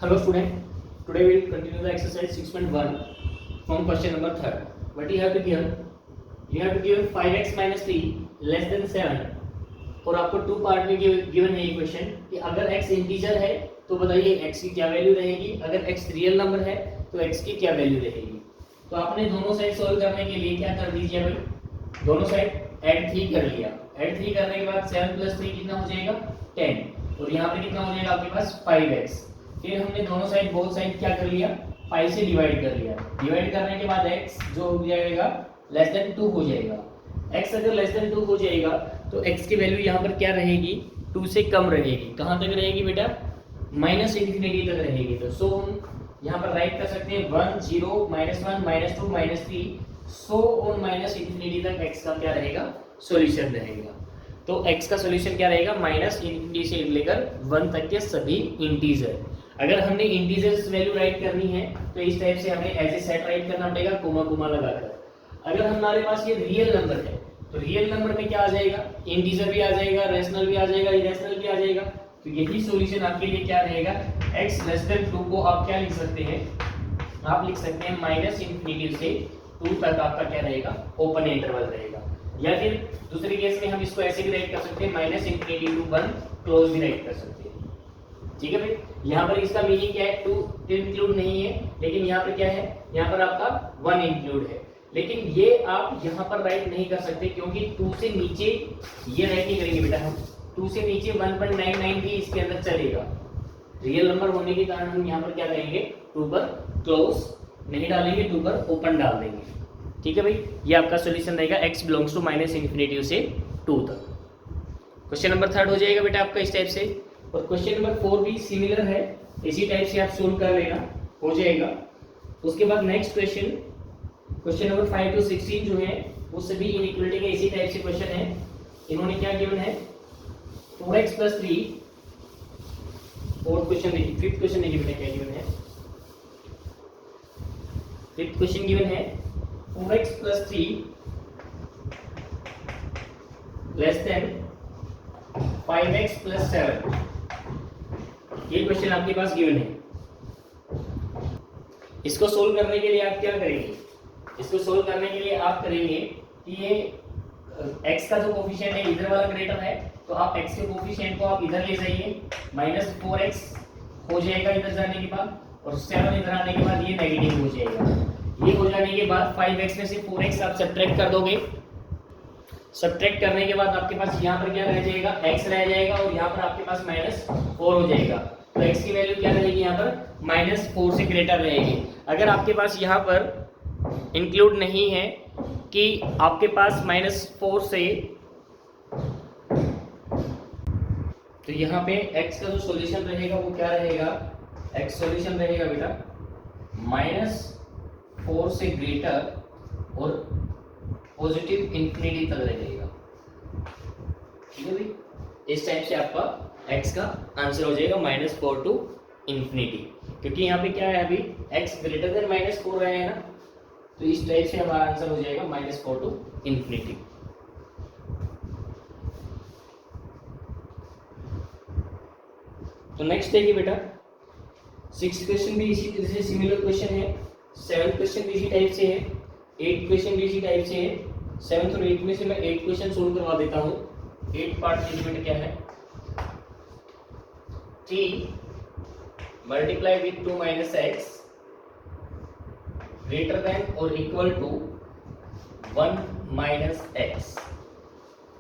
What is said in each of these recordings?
Hello student, today we will continue the exercise 6.1 from question number 3rd. What you have to give? You have to give 5x minus 3 less than 7 और आपको two part में given है ये question कि अगर x integer है तो बताइए x की क्या वैल्यू रहेगी, अगर x रियल नंबर है तो x की क्या वैल्यू रहेगी। तो आपने दोनों साइड सॉल्व करने के लिए क्या कर दीजिए भाई, दोनों साइड ऐड 3 कर लिया। ऐड 3 करने के बाद 7 + 3 कितना हो जाएगा 10 और यहाँ पे कितना हो जाएगा आपके पास 5x। फिर हमने दोनों साइड बोथ साइड क्या कर लिया 5 से डिवाइड कर लिया। डिवाइड करने के बाद x जो हो जाएगा लेस देन 2 हो जाएगा। x अगर लेस देन 2 हो जाएगा तो x की वैल्यू यहाँ पर क्या रहेगी 2 से कम रहेगी। कहाँ तक रहेगी बेटा -∞ तक रहेगी। तो सो हम यहाँ पर राइट कर सकते हैं 1 0 -1 -2 -3 सो ऑन -∞ तक x का क्या रहेगा सॉल्यूशन रहेगा। तो x का सॉल्यूशन क्या रहेगा -∞ से लेकर 1 तक के सभी इंटीजर। अगर हमने इंटीजर्स वैल्यू राइट करनी है तो इस टाइप से हमें एज ए सेट राइट करना पड़ेगा कोमा कोमा लगाकर। अगर हमारे पास ये रियल नंबर है तो रियल नंबर में क्या आ जाएगा इंटीजर भी आ जाएगा, रेशनल भी आ जाएगा, इरेशनल भी आ जाएगा। तो यही सॉल्यूशन आपके लिए क्या रहेगा x लेस देन 2 को आप क्या लिख सकते हैं, आप लिख सकते हैं -∞ से 2 तक आपका क्या रहेगा ओपन इंटरवल रहेगा। या फिर दूसरे केस में हम इसको ऐसे भी राइट कर सकते हैं -∞ to 1 क्लोज भी राइट कर सकते हैं। ठीक है भाई, यहाँ पर इसका मीनिंग क्या है 2 इंक्लूड नहीं है, लेकिन यहाँ पर क्या है यहाँ पर आपका 1 इंक्लूड है। लेकिन ये आप यहाँ पर राइट नहीं कर सकते क्योंकि 2 से नीचे ये राइट नहीं करेंगे बेटा हम। 2 से नीचे 1.99 भी इसके अंदर चलेगा। रियल नंबर होने के कारण हम यहाँ पर क्या करेंगे 2 पर क्लोज नहीं डालेंगे, 2 पर ओपन डाल देंगे। ठीक है भाई, ये आपका सॉल्यूशन रहेगा x बिलोंग्स टू -∞ से 2 तक। क्वेश्चन नंबर 3 हो जाएगा बेटा आपका इस टाइप से। और क्वेश्चन नंबर 4 भी सिमिलर है, इसी टाइप से आप सोल्व कर लेना हो जाएगा। उसके बाद नेक्स्ट क्वेश्चन नंबर 5 to 16 जो है वो सभी इनइक्वालिटी के इसी टाइप से क्वेश्चन है। इन्होंने क्या गिवन है 4x + 3। फोर्थ क्वेश्चन देखिए, फिफ्थ क्वेश्चन देखिए बेटा क्या गिवन है। फिफ्थ क्वेश्चन गिवन है 4x + 3 लेस देन 5x + 7। ये क्वेश्चन आपके पास गिवन है। इसको सोल्व करने के लिए आप क्या करेंगे, इसको सोल्व करने के लिए आप करेंगे कि ये x का जो कोफिशिएंट है इधर वाला ग्रेटर है तो आप x के कोफिशिएंट को आप इधर ले जाइए, -4x हो जाएगा इधर जाने के बाद, और 7 इधर आने के बाद ये नेगेटिव हो जाएगा। ये हो जाने के बाद 5x में से 4x आप सब्ट्रैक्ट कर दोगे। सब्ट्रैक्ट करने के बाद आपके पास यहाँ पर क्या रह जाएगा x रह जाएगा और यहाँ पर आपके पास -4 हो जाएगा। तो x की वैल्यू क्या रहेगी यहाँ पर -4 से ग्रेटर रहेगी। अगर आपके पास यहाँ पर इंक्लूड नहीं है कि आपके पास -4 से, तो यहाँ पे x का जो सॉल्यूशन रहेगा वो क्या रहेगा, x सॉल्यूशन रहेगा बेटा -4 से ग्रेटर और पॉजिटिव इंफिनिटी तक रहेगा। ठीक है भाई, इस टाइप से आपका x का आंसर हो जाएगा -4 to ∞, क्योंकि यहाँ पे क्या है अभी x ग्रेटर देन -4 रहे हैं ना, तो इस टाइप से हमारा आंसर हो जाएगा -4 to ∞। तो नेक्स्ट देखिए बेटा 6th क्वेश्चन भी इसी तरह से सिमिलर क्वेश्चन है, 7th क्वेश्चन भी इसी टाइप से है, 8th क्वेश्चन भी इसी टाइप से है। 7th और 8th में से मैं 8 क्वेश्चन सोल्व करवा देता हूँ। 8 पार्ट एलिमेंट क्या है 3 multiply with 2 - x greater than और इक्वल टू 1 - x।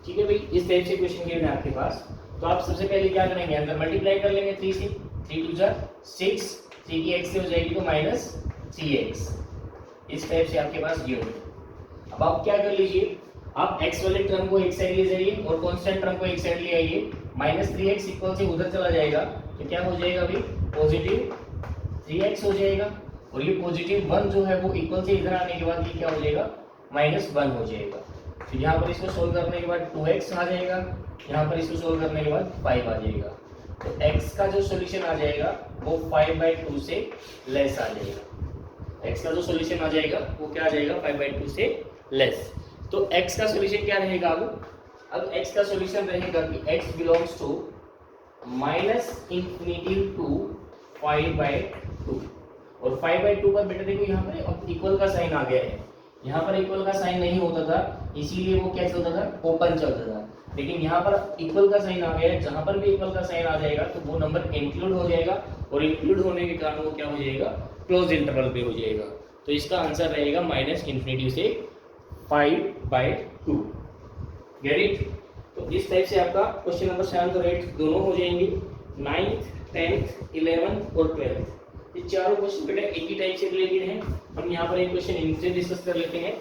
ठीक है भाई, इस टाइप से क्वेश्चन गिवन है आपके पास। तो आप सबसे पहले क्या करेंगे अंदर मल्टीप्लाई कर लेंगे 3 से, 3 2 जा 6, 3 की x से हो जाएगी तो -3x। इस टाइप से आपके पास गिवन है। अब आप क्या कर लीजिए, आप x वाले टर्म को एक साइड ले जाइए और कांस्टेंट टर्म को एक साइड ले आइए। -3x इक्वल से उधर चला जाएगा तो क्या हो जाएगा अभी +3x हो जाएगा, और ये +1 जो है वो इक्वल से इधर आने के बाद ये क्या हो जाएगा -1 हो जाएगा। तो यहाँ पर इसको सोल्व करने के बाद 2x आ जाएगा, यहाँ पर इसको सोल्व करने के बाद 5 आ जाएगा। तो x का जो सॉल्यूशन आ जाएगा वो 5/2 से लेस आ जाएगा। x का जो सॉल्यूशन आ जाएगा वो क्या आ जाएगा 5/2 से लेस। तो x का सॉल्यूशन क्या रहेगा अब x का सॉल्यूशन रहेगा कि x बिलोंग्स टू -∞ to 5/2 और 5/2 पर बेटा देखो यहाँ पर अब इक्वल का साइन आ गया है। यहाँ पर इक्वल का साइन नहीं होता था, इसीलिए वो क्या चलता था, ओपन चलता था। लेकिन यहाँ पर इक्वल का साइन आ गया है, जहाँ पर भी इक्वल का साइन आ जाएगा तो वो नंबर इंक्लूड हो जाएगा और इंक्लूड होने के कारण वो क्या हो जाएगा, क्लोज इंटरवल पे हो जाएगा। तो इसका आंसर रहेगा -∞ से 5/2। Gate it? तो इस टाइप से आपका क्वेश्चन नंबर 7 और 8 दोनों हो जाएंगे। 9th 10th 11th और 12th ये चारों क्वेश्चन बेटा एक ही टाइप से रिलेटेड हैं। हम यहाँ पर एक क्वेश्चन इनसे डिस्कस कर लेते हैं।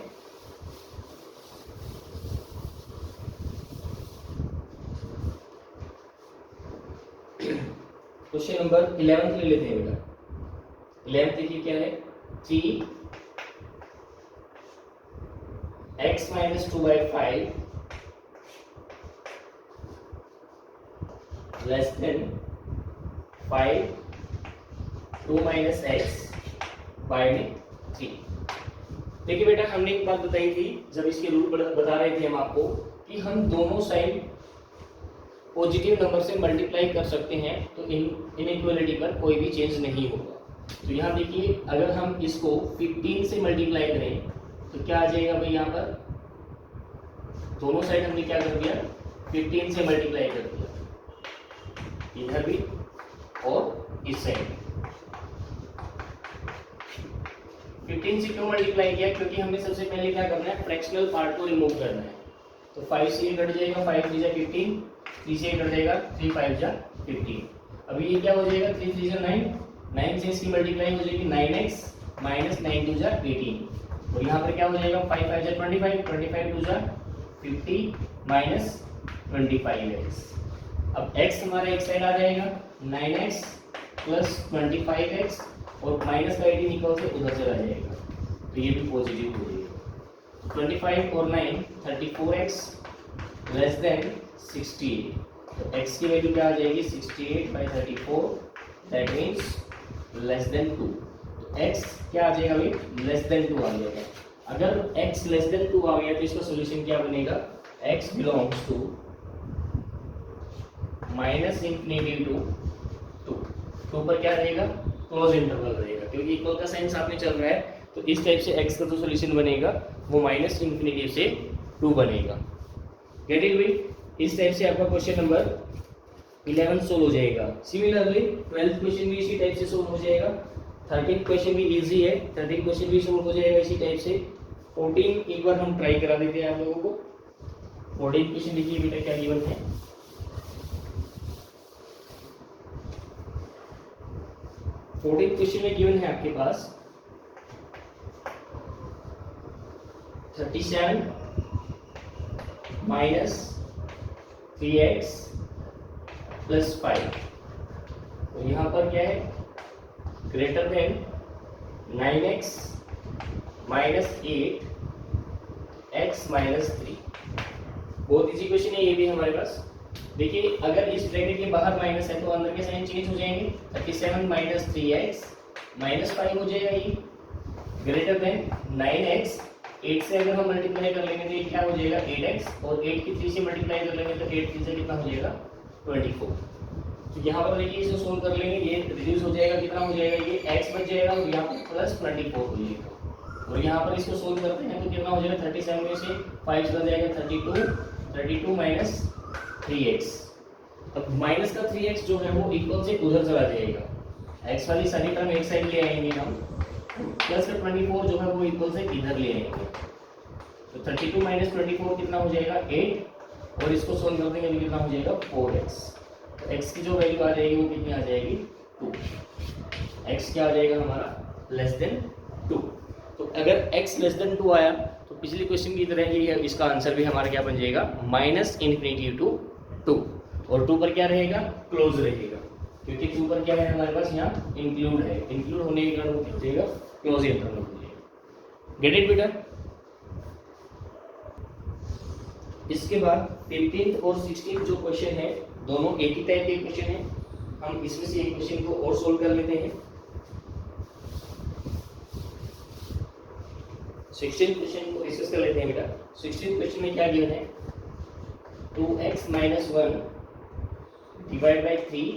क्वेश्चन नंबर 11th ले लेते हैं बेटा। 11th देखिए क्या है, 3x - 2/5 less than 5 2 - x by 3। देखिए बेटा हमने एक बात बताई थी जब इसके रूल बता रहे थे हम आपको कि हम दोनों साइड पॉजिटिव नंबर से मल्टीप्लाई कर सकते हैं तो इनइक्वालिटी पर कोई भी चेंज नहीं होगा। तो यहाँ देखिए अगर हम इसको 15 से मल्टीप्लाई करें तो क्या आ जाएगा भाई, यहाँ पर दोनों साइड हमने क्या कर दिया, 15 से मल्टीप्लाई कर दिया, इधर भी और इस साइड। 15 से क्यों मल्टीप्लाई किया, क्योंकि हमें सबसे पहले क्या करना है, फ्रैक्शनल पार्ट को रिमूव करना है। तो 5 से ये कट जाएगा, 5 3 जा 15, 3 से ये कट जाएगा, 3 5 जा 15। अभी ये क्या हो जाएगा, 3 3 जा 9, 9 से इसकी मल्टीप्लाई हो जाएगी 9x - 9 2 जा 18 और यहाँ पर क्या हो जाएगा, 5 5 जा 25, 25 2 जा 50 माइनस 25x। अब x हमारा एक साइड आ जाएगा 9x प्लस 25x और माइनस का 18 इक्वल से उधर चला जाएगा तो ये भी पॉजिटिव हो जाएगा। 25 और 9 34x लेस देन 68। तो x की वैल्यू क्या आ जाएगी, 68/34 दैट मीन्स लेस देन 2। तो x क्या आ जाएगा भाई, लेस देन 2 आ जाएगा। अगर x लेस देन 2 आ गया तो इसका सोल्यूशन क्या बनेगा, x बिलोंग्स टू -∞ टू 2। 2 पर क्या रहेगा, क्लोज इंटरवल रहेगा, क्योंकि इक्वल का साइन साथ में चल रहा है। तो इस टाइप से x का जो सोल्यूशन बनेगा वो -∞ से 2 बनेगा। गेट इट भाई? इस टाइप से आपका क्वेश्चन नंबर 11 सोल्व हो जाएगा। सिमिलरली 12th क्वेश्चन भी इसी टाइप से सोल्व हो जाएगा। 13th क्वेश्चन भी इजी है, 13th क्वेश्चन भी सोल्व हो जाएगा इसी टाइप से। 14 एक बार हम ट्राई करा देते हैं आप लोगों को। 14th क्वेश्चन देखिए बेटा क्या गिवन है। 14th क्वेश्चन में गिवन है आपके पास 37 माइनस 3x प्लस 5। तो यहाँ पर क्या है, greater than 9x minus 8x minus 3। बहुत इजी क्वेश्चन है ये भी हमारे पास। देखिए अगर इस ब्रैकेट के बाहर माइनस है तो अंदर के साइन चेंज हो जाएंगे। 37 माइनस 3x माइनस 5 हो जाएगा ये, ग्रेटर देन 9x। 8 से अगर हम मल्टीप्लाई कर लेंगे तो ये क्या हो जाएगा, 8x और 8 की 3 से मल्टीप्लाई कर लेंगे तो 8 3 से कितना हो जाएगा, 24। तो यहाँ पर देखिए इसे सोल्व कर लेंगे, ये रिड्यूस हो जाएगा, कितना हो जाएगा, ये x बच जाएगा और यहाँ पर प्लस 24 हो जाएगा। और यहाँ पर इसको सोल्व करते हैं तो कितना हो जाएगा, 37 में से 5 चला जाएगा 32 माइनस 3x। अब माइनस का 3x जो है वो इक्वल से उधर चला जाएगा, x वाली सारी टर्म एक साइड ले आएंगे हम, प्लस का 24 जो है वो इक्वल से इधर ले आएंगे। तो 32 माइनस 24 कितना हो जाएगा, 8 और इसको सोल्व कर देंगे तो कितना हो जाएगा, 4x। तो x की जो वैल्यू आ जाएगी वो कितनी आ जाएगी, 2। x क्या आ जाएगा हमारा, लेस देन 2। तो अगर x लेस देन 2 आया तो पिछले क्वेश्चन की तरह ही इसका आंसर भी हमारा क्या बन जाएगा, -∞ टू 2। और 2 पर क्या रहेगा, क्लोज रहेगा, क्योंकि 2 पर क्या है हमारे पास यहाँ इंक्लूड है। इंक्लूड होने के कारण वो क्या हो जाएगा, क्लोज इंटरवल हो जाएगा। गेट इट बेटा? इसके बाद 15th और 16th जो क्वेश्चन है दोनों एक ही टाइप के क्वेश्चन है। हम इसमें से एक क्वेश्चन को और सोल्व कर लेते हैं। 16th क्वेश्चन को डिस्कस कर लेते हैं बेटा। 16th क्वेश्चन में क्या गिवन है, 2x - 1 divide by 3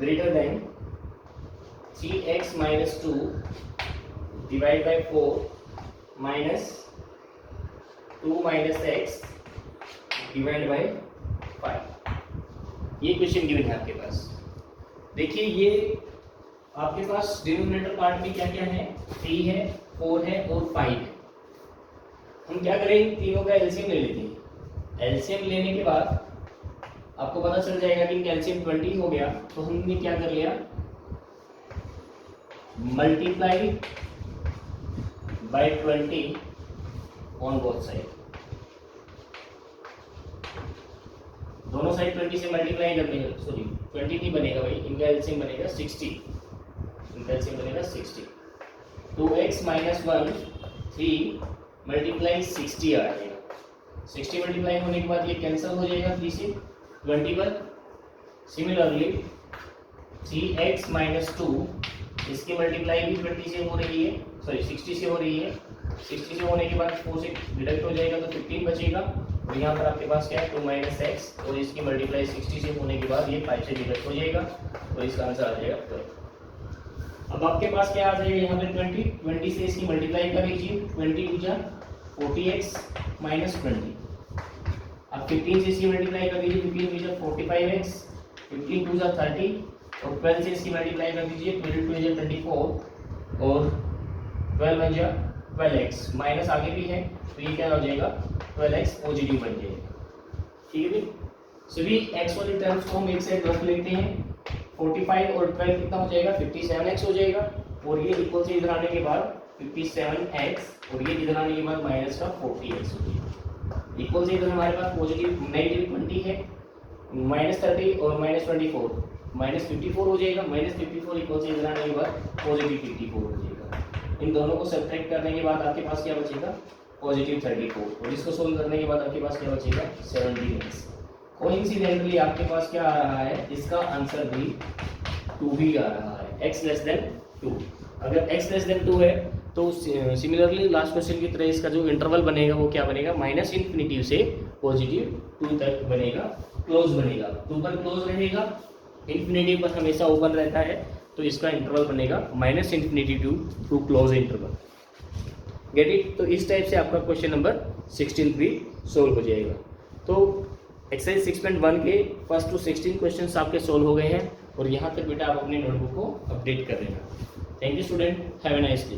greater than 3x minus 2 divided by 4 minus 2 minus x divided by 5। ये क्वेश्चन गिवन है आपके पास। देखिए ये आपके पास डिनोमिनेटर पार्ट में क्या क्या है, 3 है, 4 है और 5 है। हम क्या करेंगे, तीनों का एलसीएम ले लेते हैं। एलसीएम लेने के बाद आपको पता चल जाएगा कि इनका एलसीएम 20 हो गया, तो हमने क्या कर लिया, multiply by 20 on both side. दोनों साइड 20 से मल्टीप्लाई करने का, सॉरी 20 नहीं बनेगा भाई, इनका एलसीएम बनेगा 60, इनका एलसीएम बनेगा 60। 2x माइनस 1 3 मल्टीप्लाई 60 आ जाएगा। 60 मल्टीप्लाई होने के बाद ये कैंसिल हो जाएगा 3 से 21। सिमिलरली 3x माइनस 2 इसकी मल्टीप्लाई भी 20 से हो रही है, सॉरी 60 से हो रही है। 60 से होने के बाद 4 से डिडक्ट हो जाएगा तो 15 बचेगा, और यहाँ पर आपके पास क्या है 2 माइनस एक्स, और इसकी मल्टीप्लाई 60 से होने के बाद ये 5 से डिडक्ट हो जाएगा, तो इसका आंसर आ जाएगा 12। अब आपके पास क्या आ जाएगा यहाँ पे 20 से इसकी मल्टीप्लाई कर लीजिए, 20 टू जा 40x माइनस 20। अब 15 से इसकी मल्टीप्लाई कर दीजिए, 15 टू जा 45x, 15 टू जा 30, और 12 से इसकी मल्टीप्लाई कर दीजिए, 12 टू जा 24, और 12 बन जा 12x, माइनस आगे भी है तो ये क्या हो जाएगा 12x पॉजिटिव बन जाएगा। ठीक है, सभी x वाली टर्म्स को हम एक साइड रख लेते हैं। 45 और 12 कितना हो जाएगा 57x हो जाएगा, और ये इक्वल से इधर आने के बाद 57x, और ये इधर आने के बाद माइनस का 40x हो जाएगा। इक्वल से इधर हमारे पास पॉजिटिव नेगेटिव 20 है, माइनस 30 और माइनस 24 माइनस 54 हो जाएगा। माइनस 54 इक्वल से इधर आने के बाद पॉजिटिव 54 हो जाएगा। इन दोनों को सब्ट्रैक्ट करने के बाद आपके पास क्या बचेगा पॉजिटिव 34, और इसको सोल्व करने के बाद आपके पास क्या बचेगा 17x। कोइंसिडेंटली आपके पास क्या आ रहा है, इसका आंसर भी 2 ही आ रहा है, x लेस देन 2। अगर x लेस देन 2 है तो सिमिलरली लास्ट क्वेश्चन की तरह इसका जो इंटरवल बनेगा वो क्या बनेगा, माइनस इन्फिनिटी से पॉजिटिव 2 तक बनेगा, क्लोज बनेगा। 2 पर क्लोज रहेगा, इन्फिनिटी पर हमेशा ओपन रहता है, तो इसका इंटरवल बनेगा minus infinity to close interval. Get it. तो इस टाइप से आपका क्वेश्चन नंबर 16 भी सोल्व हो जाएगा। तो एक्सरसाइज 6.1 के फर्स्ट टू 16 क्वेश्चंस आपके सोल्व हो गए हैं, और यहाँ तक बेटा आप अपनी नोटबुक को अपडेट कर लेना। Thank you student, have a nice day.